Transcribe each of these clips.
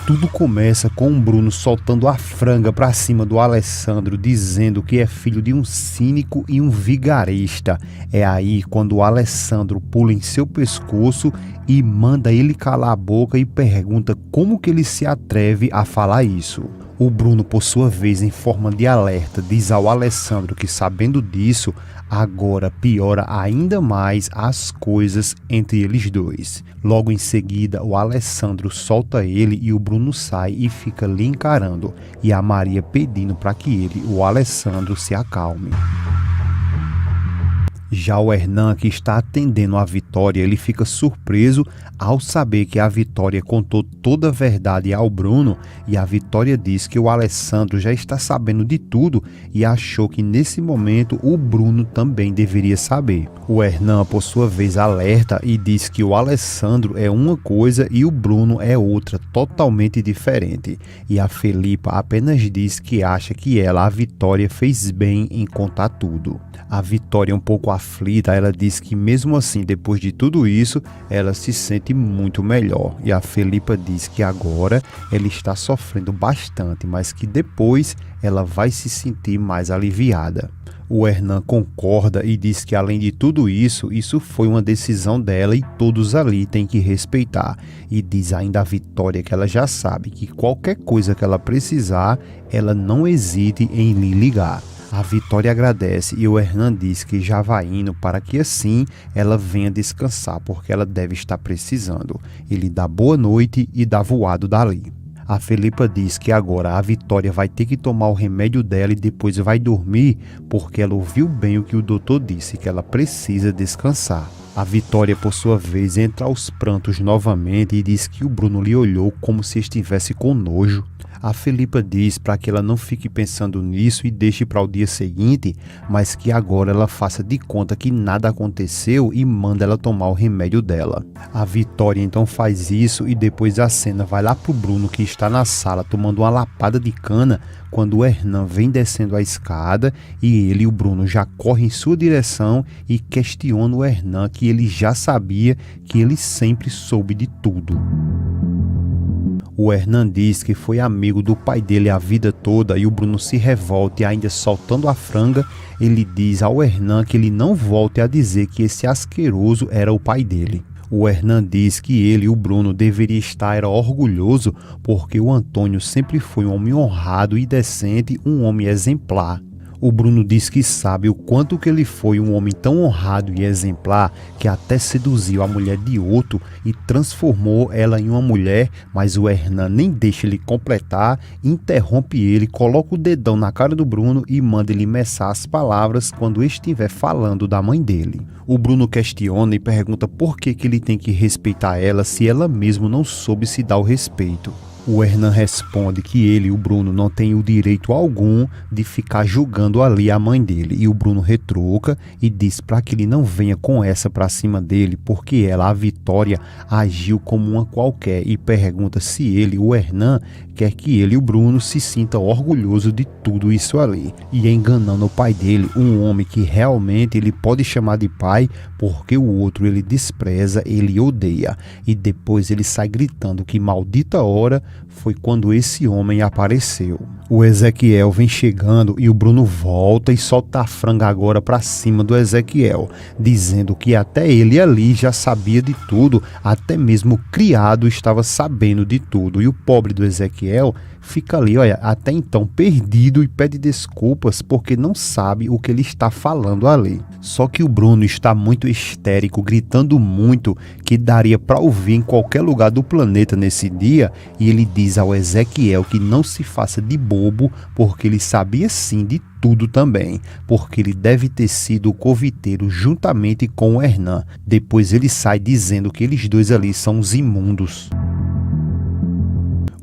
Tudo começa com o Bruno soltando a franga pra cima do Alessandro, dizendo que é filho de um cínico e um vigarista. É aí quando o Alessandro pula em seu pescoço e manda ele calar a boca e pergunta como que ele se atreve a falar isso. O Bruno, por sua vez, em forma de alerta, diz ao Alessandro que, sabendo disso, agora piora ainda mais as coisas entre eles dois. Logo em seguida, o Alessandro solta ele e o Bruno sai e fica lhe encarando, e a Maria pedindo para que ele, o Alessandro, se acalme. Já o Hernan, que está atendendo a Vitória, ele fica surpreso ao saber que a Vitória contou toda a verdade ao Bruno, e a Vitória diz que o Alessandro já está sabendo de tudo e achou que nesse momento o Bruno também deveria saber. O Hernan, por sua vez, alerta e diz que o Alessandro é uma coisa e o Bruno é outra, totalmente diferente. E a Felipa apenas diz que acha que ela, a Vitória, fez bem em contar tudo. A Vitória, um pouco aflita, ela diz que mesmo assim, depois de tudo isso, ela se sente muito melhor. E a Felipa diz que agora ela está sofrendo bastante, mas que depois ela vai se sentir mais aliviada. O Hernan concorda e diz que além de tudo isso, isso foi uma decisão dela e todos ali têm que respeitar. E diz ainda a Vitória que ela já sabe que qualquer coisa que ela precisar, ela não hesite em lhe ligar. A Vitória agradece e o Hernan diz que já vai indo para que assim ela venha descansar, porque ela deve estar precisando. Ele dá boa noite e dá voado dali. A Felipa diz que agora a Vitória vai ter que tomar o remédio dela e depois vai dormir, porque ela ouviu bem o que o doutor disse, que ela precisa descansar. A Vitória, por sua vez, entra aos prantos novamente e diz que o Bruno lhe olhou como se estivesse com nojo. A Felipa diz para que ela não fique pensando nisso e deixe para o dia seguinte, mas que agora ela faça de conta que nada aconteceu e manda ela tomar o remédio dela. A Vitória então faz isso e depois a cena vai lá pro Bruno, que está na sala tomando uma lapada de cana, quando o Hernan vem descendo a escada e ele e o Bruno já correm em sua direção e questionam o Hernan, que ele já sabia, que ele sempre soube de tudo. O Hernan diz que foi amigo do pai dele a vida toda e o Bruno se revolta e ainda soltando a franga, ele diz ao Hernan que ele não volte a dizer que esse asqueroso era o pai dele. O Hernan diz que ele e o Bruno deveria estar orgulhoso porque o Antônio sempre foi um homem honrado e decente, um homem exemplar. O Bruno diz que sabe o quanto que ele foi um homem tão honrado e exemplar que até seduziu a mulher de outro e transformou ela em uma mulher, mas o Hernan nem deixa ele completar, interrompe ele, coloca o dedão na cara do Bruno e manda ele meçar as palavras quando estiver falando da mãe dele. O Bruno questiona e pergunta por que ele tem que respeitar ela se ela mesmo não soube se dar o respeito. O Hernan responde que ele e o Bruno não têm o direito algum de ficar julgando ali a mãe dele. E o Bruno retruca e diz para que ele não venha com essa para cima dele, porque ela, a Vitória, agiu como uma qualquer, e pergunta se ele, o Hernan, quer que ele e o Bruno se sintam orgulhosos de tudo isso ali. E enganando o pai dele, um homem que realmente ele pode chamar de pai, porque o outro ele despreza, ele odeia. E depois ele sai gritando que maldita hora foi quando esse homem apareceu. O Ezequiel vem chegando e o Bruno volta e solta a franga agora para cima do Ezequiel, dizendo que até ele ali já sabia de tudo, até mesmo o criado estava sabendo de tudo. E o pobre do Ezequiel fica ali, olha, até então perdido e pede desculpas porque não sabe o que ele está falando ali. Só que o Bruno está muito histérico, gritando muito, que daria para ouvir em qualquer lugar do planeta nesse dia, e ele diz ao Ezequiel que não se faça de bobo, porque ele sabia sim de tudo também, porque ele deve ter sido o coviteiro juntamente com o Hernan. Depois ele sai dizendo que eles dois ali são os imundos.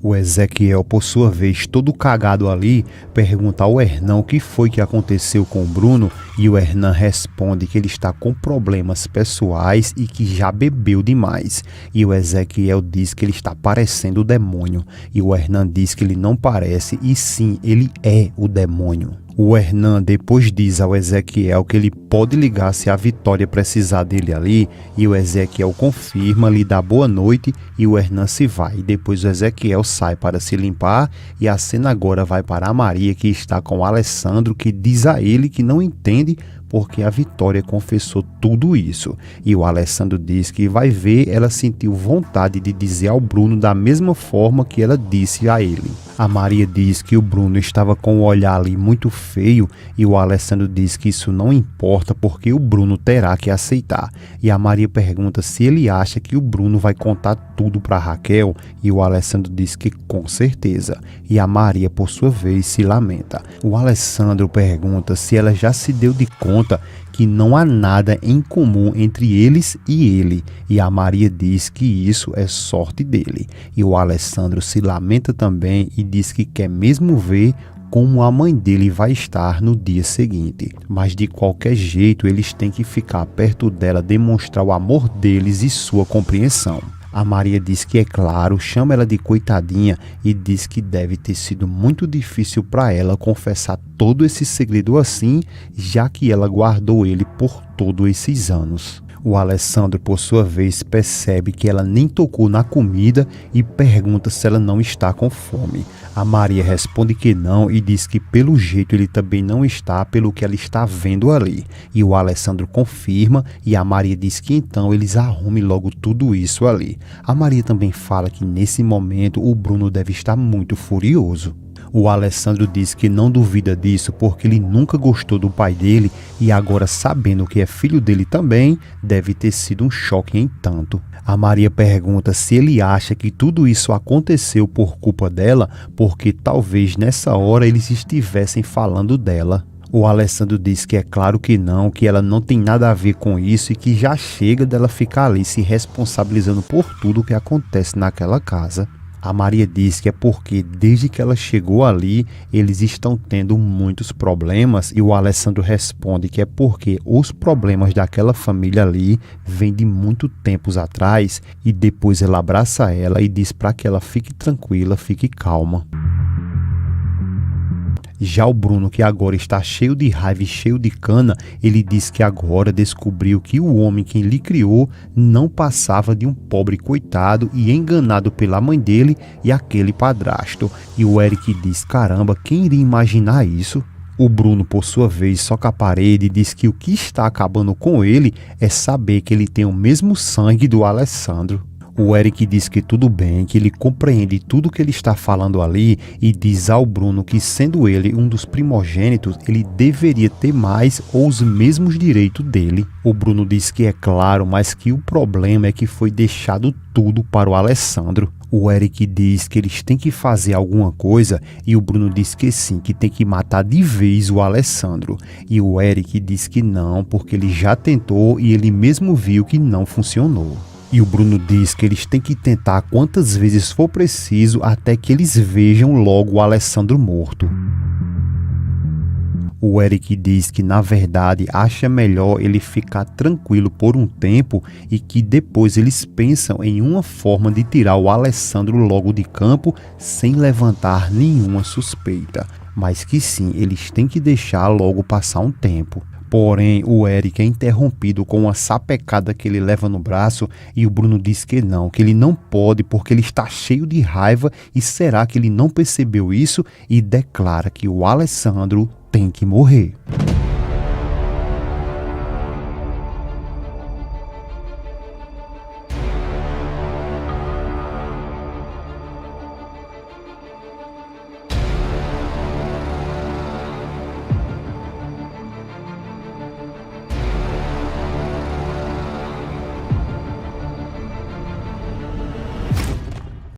O Ezequiel, por sua vez, todo cagado ali, pergunta ao Hernan o que foi que aconteceu com o Bruno, e o Hernan responde que ele está com problemas pessoais e que já bebeu demais. E o Ezequiel diz que ele está parecendo o demônio, e o Hernan diz que ele não parece, e sim, ele é o demônio. O Hernan depois diz ao Ezequiel que ele pode ligar se a Vitória precisar dele ali, e o Ezequiel confirma, lhe dá boa noite e o Hernan se vai. Depois o Ezequiel sai para se limpar e a cena agora vai para a Maria, que está com o Alessandro, que diz a ele que não entende porque a Vitória confessou tudo isso. E o Alessandro diz que vai ver, ela sentiu vontade de dizer ao Bruno da mesma forma que ela disse a ele. A Maria diz que o Bruno estava com o olhar ali muito feio e o Alessandro diz que isso não importa porque o Bruno terá que aceitar. E a Maria pergunta se ele acha que o Bruno vai contar tudo para Raquel e o Alessandro diz que com certeza. E a Maria, por sua vez, se lamenta. O Alessandro pergunta se ela já se deu de conta que não há nada em comum entre eles e ele, e a Maria diz que isso é sorte dele. E o Alessandro se lamenta também e diz que quer mesmo ver como a mãe dele vai estar no dia seguinte. Mas de qualquer jeito eles têm que ficar perto dela, demonstrar o amor deles e sua compreensão. A Maria diz que é claro, chama ela de coitadinha e diz que deve ter sido muito difícil para ela confessar todo esse segredo assim, já que ela guardou ele por todos esses anos. O Alessandro, por sua vez, percebe que ela nem tocou na comida e pergunta se ela não está com fome. A Maria responde que não e diz que pelo jeito ele também não está, pelo que ela está vendo ali. E o Alessandro confirma e a Maria diz que então eles arrumem logo tudo isso ali. A Maria também fala que nesse momento o Bruno deve estar muito furioso. O Alessandro diz que não duvida disso porque ele nunca gostou do pai dele e agora, sabendo que é filho dele também, deve ter sido um choque em tanto. A Maria pergunta se ele acha que tudo isso aconteceu por culpa dela, porque talvez nessa hora eles estivessem falando dela. O Alessandro diz que é claro que não, que ela não tem nada a ver com isso e que já chega dela ficar ali se responsabilizando por tudo que acontece naquela casa. A Maria diz que é porque desde que ela chegou ali, eles estão tendo muitos problemas e o Alessandro responde que é porque os problemas daquela família ali vêm de muito tempos atrás e depois ela abraça ela e diz para que ela fique tranquila, fique calma. Já o Bruno, que agora está cheio de raiva e cheio de cana, ele diz que agora descobriu que o homem que lhe criou não passava de um pobre coitado e enganado pela mãe dele e aquele padrasto. E o Eric diz, caramba, quem iria imaginar isso? O Bruno, por sua vez, soca a parede e diz que o que está acabando com ele é saber que ele tem o mesmo sangue do Alessandro. O Eric diz que tudo bem, que ele compreende tudo que ele está falando ali e diz ao Bruno que, sendo ele um dos primogênitos, ele deveria ter mais ou os mesmos direitos dele. O Bruno diz que é claro, mas que o problema é que foi deixado tudo para o Alessandro. O Eric diz que eles têm que fazer alguma coisa e o Bruno diz que sim, que tem que matar de vez o Alessandro. E o Eric diz que não, porque ele já tentou e ele mesmo viu que não funcionou. E o Bruno diz que eles têm que tentar quantas vezes for preciso até que eles vejam logo o Alessandro morto. O Eric diz que na verdade acha melhor ele ficar tranquilo por um tempo e que depois eles pensam em uma forma de tirar o Alessandro logo de campo sem levantar nenhuma suspeita. Mas que sim, eles têm que deixar logo passar um tempo. Porém, o Eric é interrompido com uma sapecada que ele leva no braço e o Bruno diz que ele não pode porque ele está cheio de raiva e será que ele não percebeu isso e declara que o Alessandro tem que morrer.